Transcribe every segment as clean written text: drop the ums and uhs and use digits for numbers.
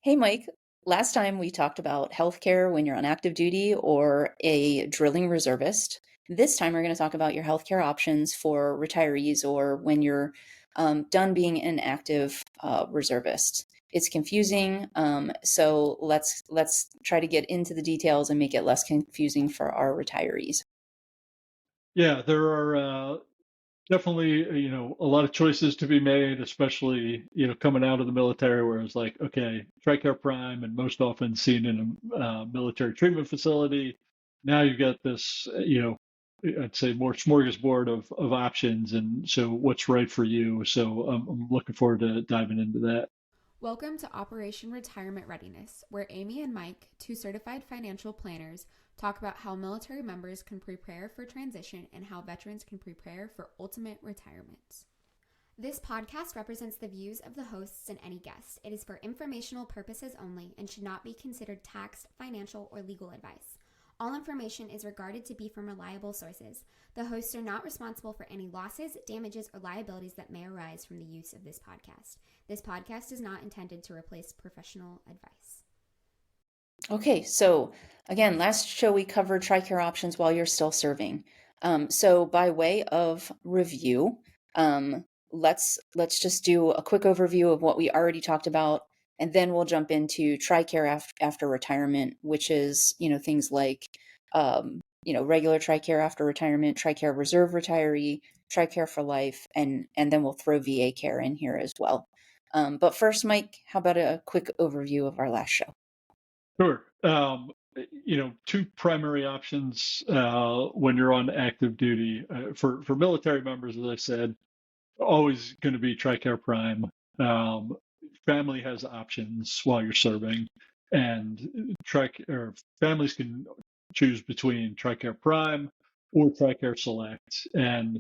Hey, Mike. Last time we talked about healthcare when you're on active duty or a drilling reservist. This time we're going to talk about your healthcare options for retirees or when you're done being an active reservist. It's confusing, so let's try to get into the details and make it less confusing for our retirees. Yeah, there are definitely, a lot of choices to be made, especially, coming out of the military, where it's like, okay, TRICARE Prime, and most often seen in a military treatment facility. Now you've got this, I'd say more smorgasbord of options, and so what's right for you. So I'm looking forward to diving into that. Welcome to Operation Retirement Readiness, where Amy and Mike, two certified financial planners, talk about how military members can prepare for transition and how veterans can prepare for ultimate retirement. This podcast represents the views of the hosts and any guest. It is for informational purposes only and should not be considered tax, financial, or legal advice. All information is regarded to be from reliable sources. The hosts are not responsible for any losses, damages, or liabilities that may arise from the use of this podcast. This podcast is not intended to replace professional advice. Okay, so again, last show we covered TRICARE options while you're still serving. So by way of review, let's just do a quick overview of what we already talked about, and then we'll jump into TRICARE after retirement, which is things like regular TRICARE after retirement, TRICARE Reserve Retiree, TRICARE for life, and then we'll throw VA care in here as well. But first, Mike, how about a quick overview of our last show? Sure. Two primary options when you're on active duty for military members, as I said, always going to be TRICARE Prime. Um, Family has options while you're serving, and families can choose between TRICARE Prime or TRICARE Select. And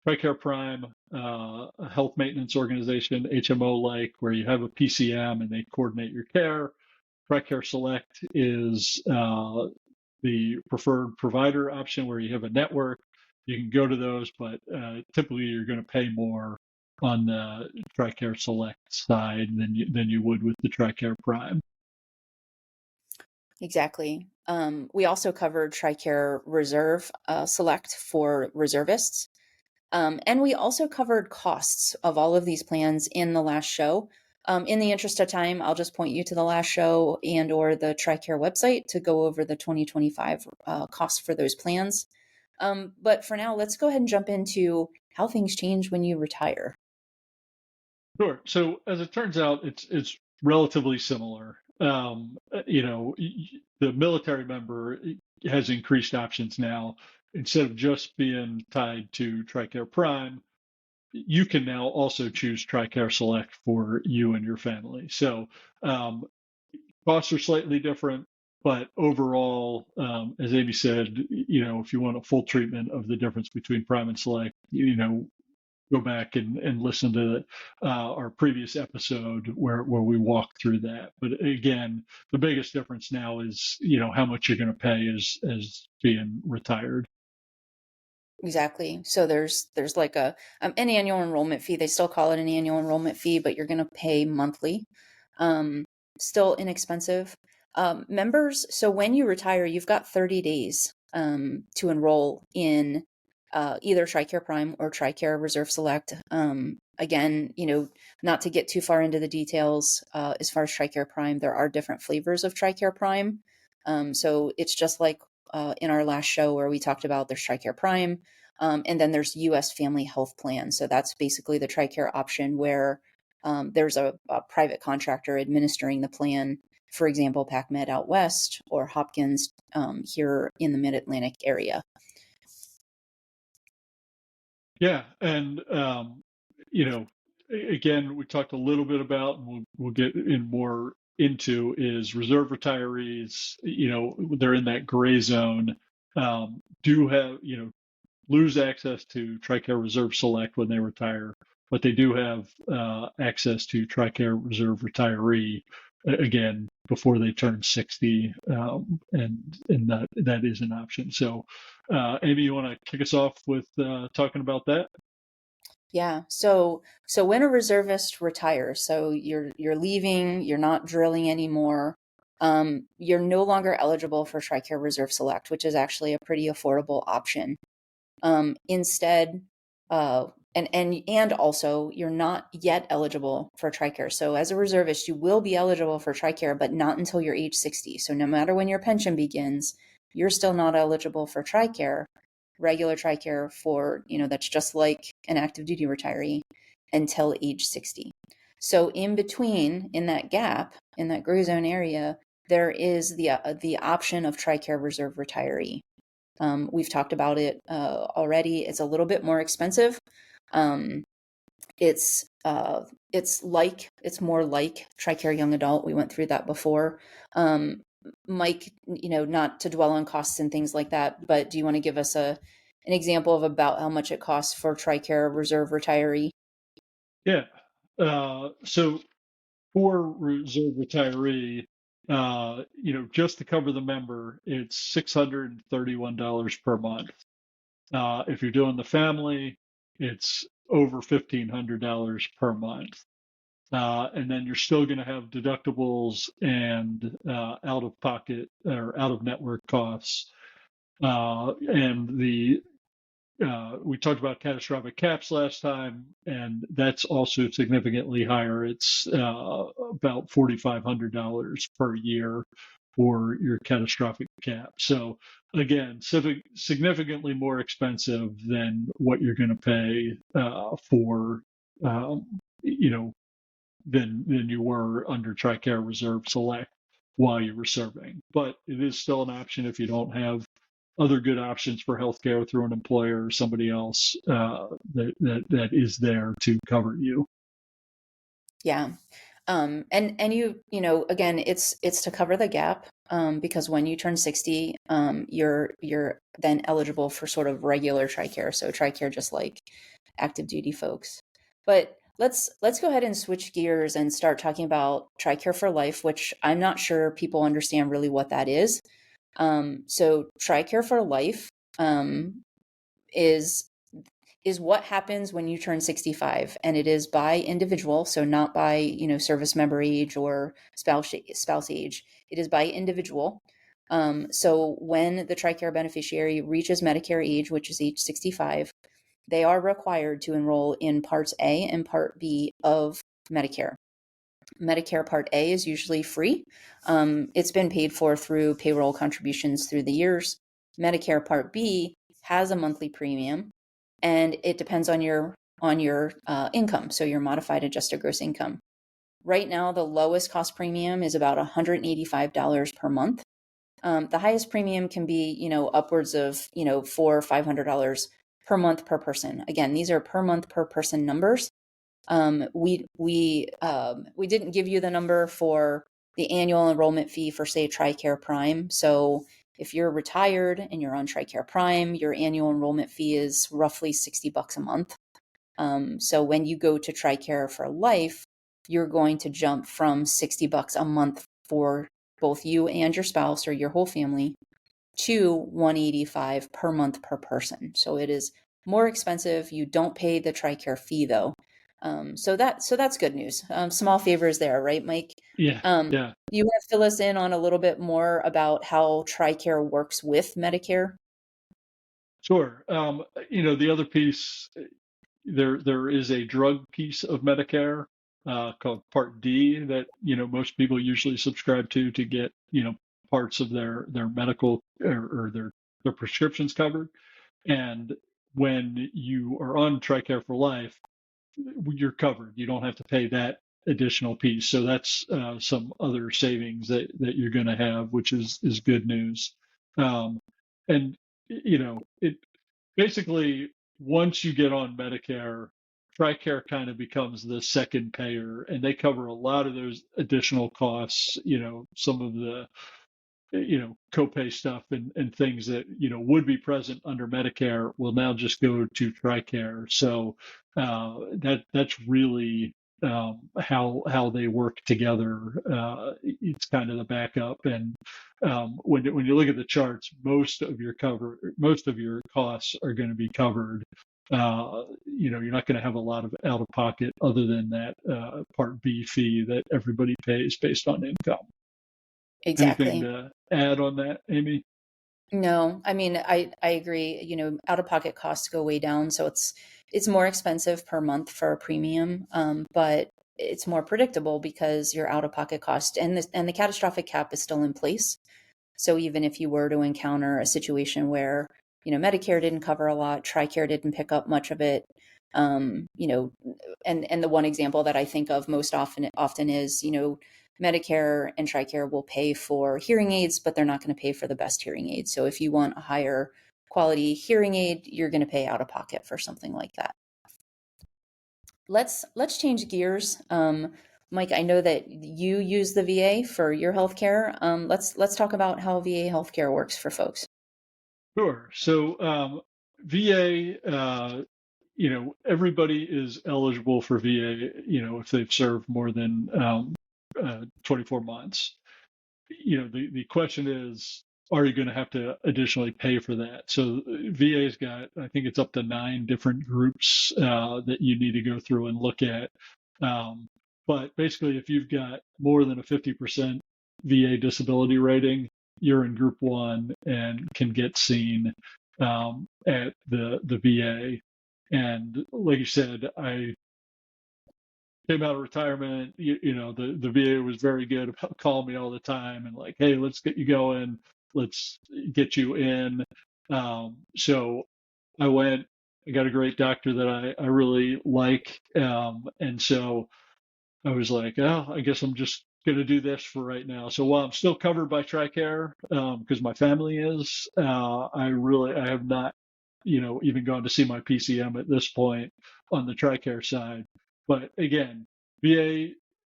TRICARE Prime, a health maintenance organization, HMO-like, where you have a PCM and they coordinate your care. TRICARE Select is the preferred provider option where you have a network. You can go to those, but typically you're going to pay more on the TRICARE Select side than you would with the TRICARE Prime. Exactly. We also covered TRICARE Reserve Select for reservists. And we also covered costs of all of these plans in the last show. In the interest of time, I'll just point you to the last show and or the TRICARE website to go over the 2025 costs for those plans. But for now, let's go ahead and jump into how things change when you retire. Sure. So as it turns out, it's relatively similar. The military member has increased options now. Instead of just being tied to TRICARE Prime, you can now also choose TRICARE Select for you and your family. So um, costs are slightly different, but overall, as Amy said, if you want a full treatment of the difference between Prime and Select, go back and listen to our previous episode where we walk through that. But again, the biggest difference now is how much you're going to pay as being retired. Exactly. So there's like an annual enrollment fee. They still call it an annual enrollment fee, but you're going to pay monthly. Um, Still inexpensive. Members, so when you retire, you've got 30 days to enroll in either TRICARE Prime or TRICARE Reserve Select. Again, not to get too far into the details, as far as TRICARE Prime, there are different flavors of TRICARE Prime. So it's just like in our last show where we talked about there's TRICARE Prime, and then there's US Family Health Plan. So that's basically the TRICARE option where there's a private contractor administering the plan. For example, PacMed out west or Hopkins here in the Mid-Atlantic area. Yeah, and again, we talked a little bit about, and we'll get in more into is reserve retirees. They're in that gray zone. Do have lose access to TRICARE Reserve Select when they retire, but they do have access to TRICARE Reserve Retiree again before they turn 60, and that is an option. So, Amy, you want to kick us off with talking about that? Yeah. So when a reservist retires, so you're leaving, you're not drilling anymore, you're no longer eligible for TRICARE Reserve Select, which is actually a pretty affordable option. Instead, and also you're not yet eligible for TRICARE. So as a reservist, you will be eligible for TRICARE, but not until you're age 60. So no matter when your pension begins, you're still not eligible for TRICARE, regular TRICARE for, that's just like an active duty retiree until age 60. So in between, in that gap, in that gray zone area, there is the option of TRICARE Reserve Retiree. We've talked about it already. It's a little bit more expensive. Um, it's more like TRICARE Young Adult. We went through that before. Mike, not to dwell on costs and things like that, but do you want to give us an example of about how much it costs for TRICARE Reserve Retiree? Yeah. So for reserve retiree, just to cover the member, it's $631 per month. If you're doing the family, it's over $1,500 per month. And then you're still going to have deductibles and out of pocket or out of network costs. And we talked about catastrophic caps last time, and that's also significantly higher. It's about $4,500 per year for your catastrophic cap. So again, significantly more expensive than what you're going to pay for, um, you know, than you were under TRICARE Reserve Select while you were serving. But it is still an option if you don't have other good options for healthcare through an employer or somebody else that is there to cover you. Yeah. And again, it's to cover the gap, because when you turn 60, you're then eligible for sort of regular TRICARE. So TRICARE, just like active duty folks. But let's go ahead and switch gears and start talking about TRICARE for Life, which I'm not sure people understand really what that is. So TRICARE for Life, is what happens when you turn 65, and it is by individual, so not by service member age or spouse age. It is by individual. So when the TRICARE beneficiary reaches Medicare age, which is age 65, they are required to enroll in Parts A and Part B of Medicare. Medicare Part A is usually free. It's been paid for through payroll contributions through the years. Medicare Part B has a monthly premium, and it depends on your income, so your modified adjusted gross income. Right now, the lowest cost premium is about $185 per month. The highest premium can be, upwards of, $400 or $500 per month per person. Again, these are per month per person numbers. We didn't give you the number for the annual enrollment fee for, say, TRICARE Prime. So if you're retired and you're on TRICARE Prime, your annual enrollment fee is roughly $60 a month. So when you go to TRICARE for Life, you're going to jump from $60 a month for both you and your spouse or your whole family to $185 per month per person. So it is more expensive. You don't pay the TRICARE fee though. So that's good news. Small favors there, right, Mike? Yeah, yeah, You want to fill us in on a little bit more about how TRICARE works with Medicare? sure. The other piece, there is a drug piece of Medicare called Part D that most people usually subscribe to get parts of their medical or their prescriptions covered. And when you are on TRICARE for Life, you're covered. You don't have to pay that additional piece. So that's some other savings that you're going to have, which is good news. And it basically, once you get on Medicare, TRICARE kind of becomes the second payer, and they cover a lot of those additional costs. Some of the copay stuff and things that would be present under Medicare will now just go to TRICARE. So that's really how they work together. It's kind of the backup, and when you look at the charts, most of your costs are going to be covered you're not going to have a lot of out of pocket other than that Part B fee that everybody pays based on income. Anything Exactly. to add on that, Amy? No, I mean, I agree. Out of pocket costs go way down, so it's more expensive per month for a premium, but it's more predictable because your out of pocket cost and the catastrophic cap is still in place. So even if you were to encounter a situation where, Medicare didn't cover a lot, TRICARE didn't pick up much of it, um, you know, and the one example that I think of most often is, Medicare and TRICARE will pay for hearing aids, but they're not going to pay for the best hearing aids. So if you want a higher quality hearing aid, you're going to pay out of pocket for something like that. Let's change gears. Mike, I know that you use the VA for your healthcare. Let's talk about how VA healthcare works for folks. Sure. So VA, everybody is eligible for VA, if they've served more than 24 months. The question is, are you going to have to additionally pay for that? So VA's got, I think it's up to 9 different groups that you need to go through and look at. But basically, if you've got more than a 50% VA disability rating, you're in group 1 and can get seen at the VA. And like you said, I came out of retirement, the VA was very good about calling me all the time and like, hey, let's get you going, let's get you in. So I went, I got a great doctor that I really like. And so I was like, oh, I guess I'm just going to do this for right now. So while I'm still covered by TRICARE, because my family is, I have not, even gone to see my PCM at this point on the TRICARE side. But again, VA,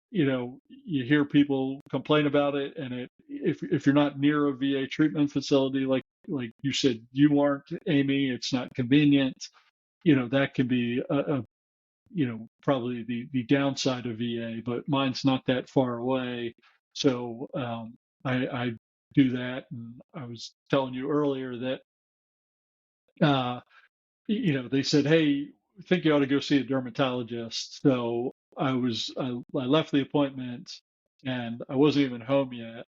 you hear people complain about it, and if you're not near a VA treatment facility, like you said, you aren't, Amy, it's not convenient. That can be probably the downside of VA, but mine's not that far away. So I do that. And I was telling you earlier that, they said, hey, I think you ought to go see a dermatologist. So I left the appointment and I wasn't even home yet.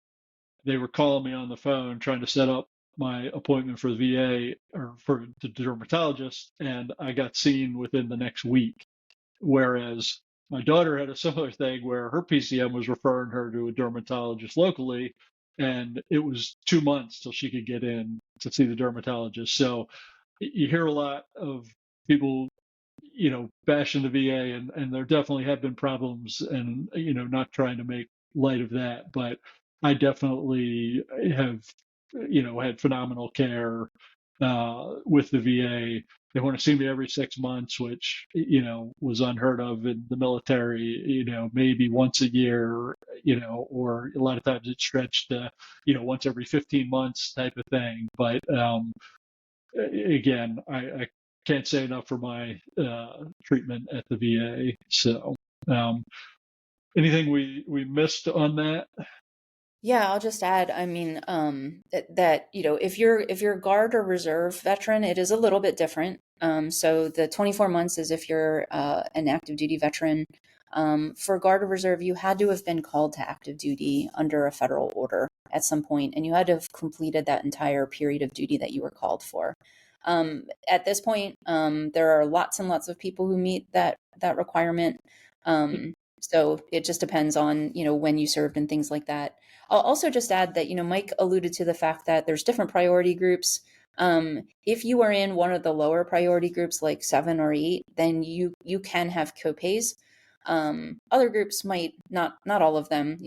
They were calling me on the phone trying to set up my appointment for the VA or for the dermatologist. And I got seen within the next week. Whereas my daughter had a similar thing where her PCM was referring her to a dermatologist locally, and it was 2 months till she could get in to see the dermatologist. So you hear a lot of people, bashing the VA, and there definitely have been problems, and not trying to make light of that, but I definitely have, had phenomenal care with the VA. They want to see me every 6 months, which was unheard of in the military. Maybe once a year, or a lot of times it's stretched to once every 15 months type of thing. But again, I can't say enough for my treatment at the VA. So anything we missed on that? Yeah, I'll just add, I mean, that if you're a Guard or Reserve veteran, it is a little bit different. So the 24 months is if you're an active duty veteran. For Guard or Reserve, you had to have been called to active duty under a federal order at some point, and you had to have completed that entire period of duty that you were called for. At this point, there are lots and lots of people who meet that requirement. So it just depends on, when you served and things like that. I'll also just add that, Mike alluded to the fact that there's different priority groups. If you are in one of the lower priority groups, like 7 or 8, then you can have copays. Other groups might not all of them,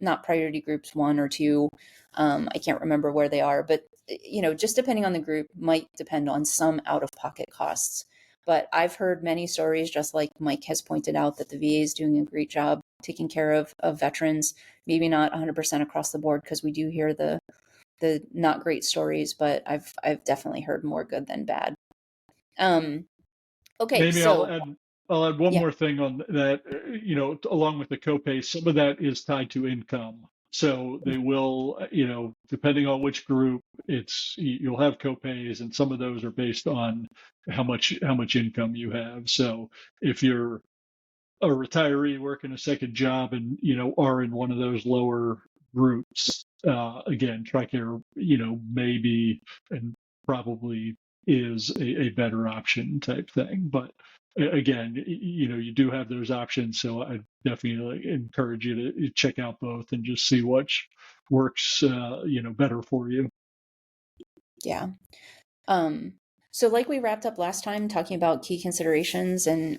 not priority groups 1 or 2. I can't remember where they are, but just depending on the group might depend on some out of pocket costs. But I've heard many stories, just like Mike has pointed out, that the VA is doing a great job taking care of veterans. Maybe not 100% across the board, because we do hear the not great stories, but I've definitely heard more good than bad. Okay, Maybe so I'll add one yeah, more thing on that. Along with the copay, some of that is tied to income. So they will, depending on which group, you'll have copays, and some of those are based on how much income you have. So if you're a retiree working a second job and are in one of those lower groups, again, TRICARE, maybe and probably is a better option type thing. But again, you do have those options, so I definitely encourage you to check out both and just see which works, better for you. Yeah. So like we wrapped up last time talking about key considerations and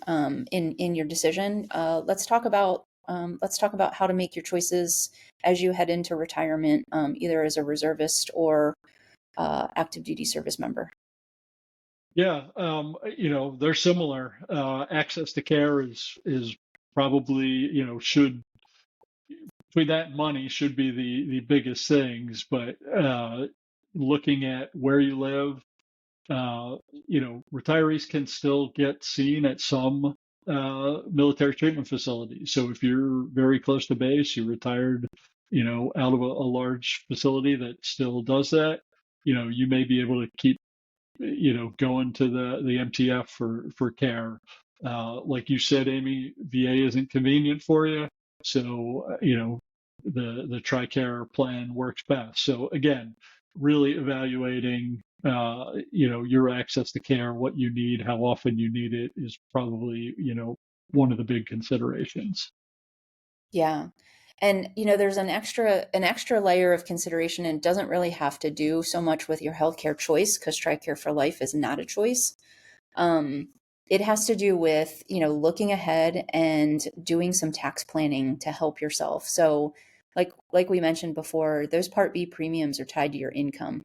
in your decision, let's talk about how to make your choices as you head into retirement, either as a reservist or active duty service member. Yeah, they're similar. Access to care is probably, should between that and money should be the biggest things. But looking at where you live, retirees can still get seen at some military treatment facilities. So if you're very close to base, you're retired, out of a large facility that still does that, you may be able to keep going to the MTF for care. Like you said, Amy, VA isn't convenient for you, so the TRICARE plan works best. So again, really evaluating your access to care, what you need, how often you need it is probably one of the big considerations. Yeah. And there's an extra layer of consideration, and doesn't really have to do so much with your healthcare choice, because TRICARE for Life is not a choice. Um, it has to do with, looking ahead and doing some tax planning to help yourself. So like we mentioned before, those Part B premiums are tied to your income.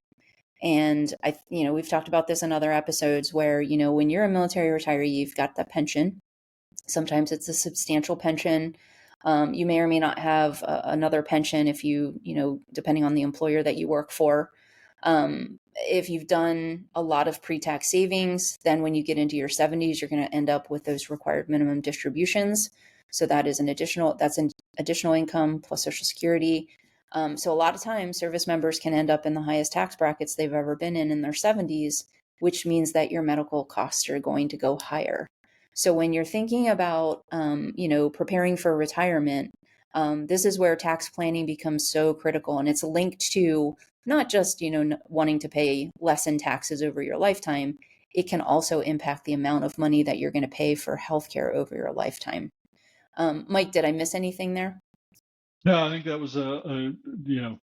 And we've talked about this in other episodes where, when you're a military retiree, you've got that pension. Sometimes it's a substantial pension. You may or may not have another pension if depending on the employer that you work for. If you've done a lot of pre-tax savings, then when you get into your 70s, you're going to end up with those required minimum distributions. So that's an additional income plus Social Security. So a lot of times service members can end up in the highest tax brackets they've ever been in their 70s, which means that your medical costs are going to go higher. So when you're thinking about, preparing for retirement, this is where tax planning becomes so critical, and it's linked to not just, wanting to pay less in taxes over your lifetime. It can also impact the amount of money that you're going to pay for healthcare over your lifetime. Mike, did I miss anything there? No, I think that was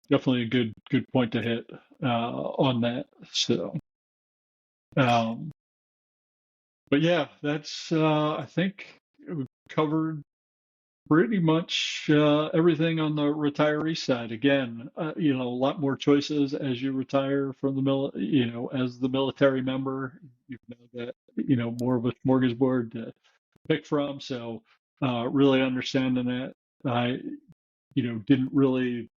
definitely a good point to hit on that. So, um, but yeah, that's I think we covered pretty much everything on the retiree side. Again, a lot more choices as you retire from as the military member. You've now got more of a smorgasbord to pick from. So, really understanding that. I didn't really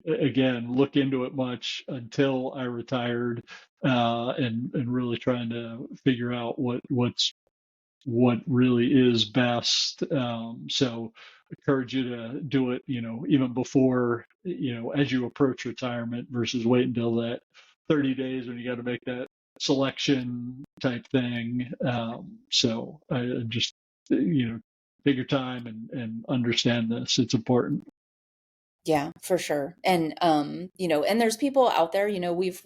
again look into it much until I retired, and really trying to figure out what really is best. So encourage you to do it, even before, as you approach retirement versus wait until that 30 days when you got to make that selection type thing. So I just, take your time and understand this. It's important. Yeah, for sure. And and there's people out there, we've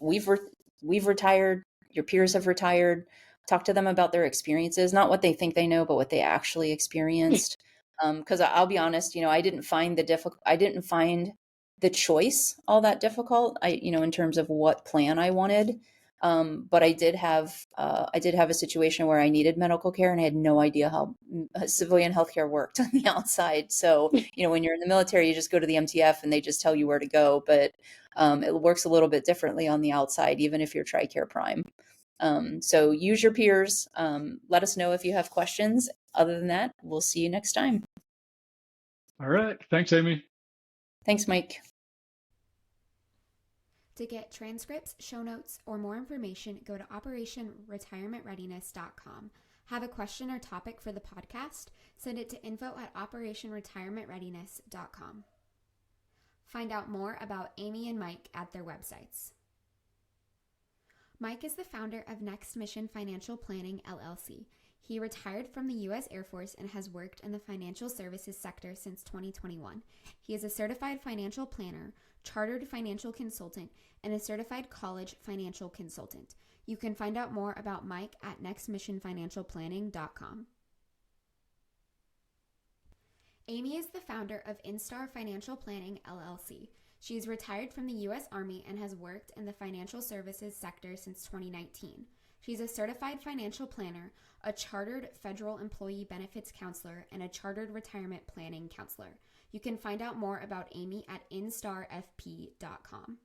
retired, your peers have retired. Talk to them about their experiences, not what they think they know, but what they actually experienced. Because I'll be honest, I didn't find the choice all that difficult. In terms of what plan I wanted. But I did have a situation where I needed medical care, and I had no idea how civilian healthcare worked on the outside. So, when you're in the military, you just go to the MTF and they just tell you where to go. But it works a little bit differently on the outside, even if you're TRICARE Prime. So use your peers. Let us know if you have questions. Other than that, we'll see you next time. All right. Thanks, Amy. Thanks, Mike. To get transcripts, show notes, or more information, go to operationretirementreadiness.com. Have a question or topic for the podcast? Send it to info@operationretirementreadiness.com. Find out more about Amy and Mike at their websites. Mike is the founder of Next Mission Financial Planning, LLC. He retired from the U.S. Air Force and has worked in the financial services sector since 2021. He is a certified financial planner, chartered financial consultant, and a certified college financial consultant. You can find out more about Mike at nextmissionfinancialplanning.com. Amy is the founder of Instar Financial Planning, LLC. She is retired from the U.S. Army and has worked in the financial services sector since 2019. She's a certified financial planner, a chartered federal employee benefits counselor, and a chartered retirement planning counselor. You can find out more about Amy at instarfp.com.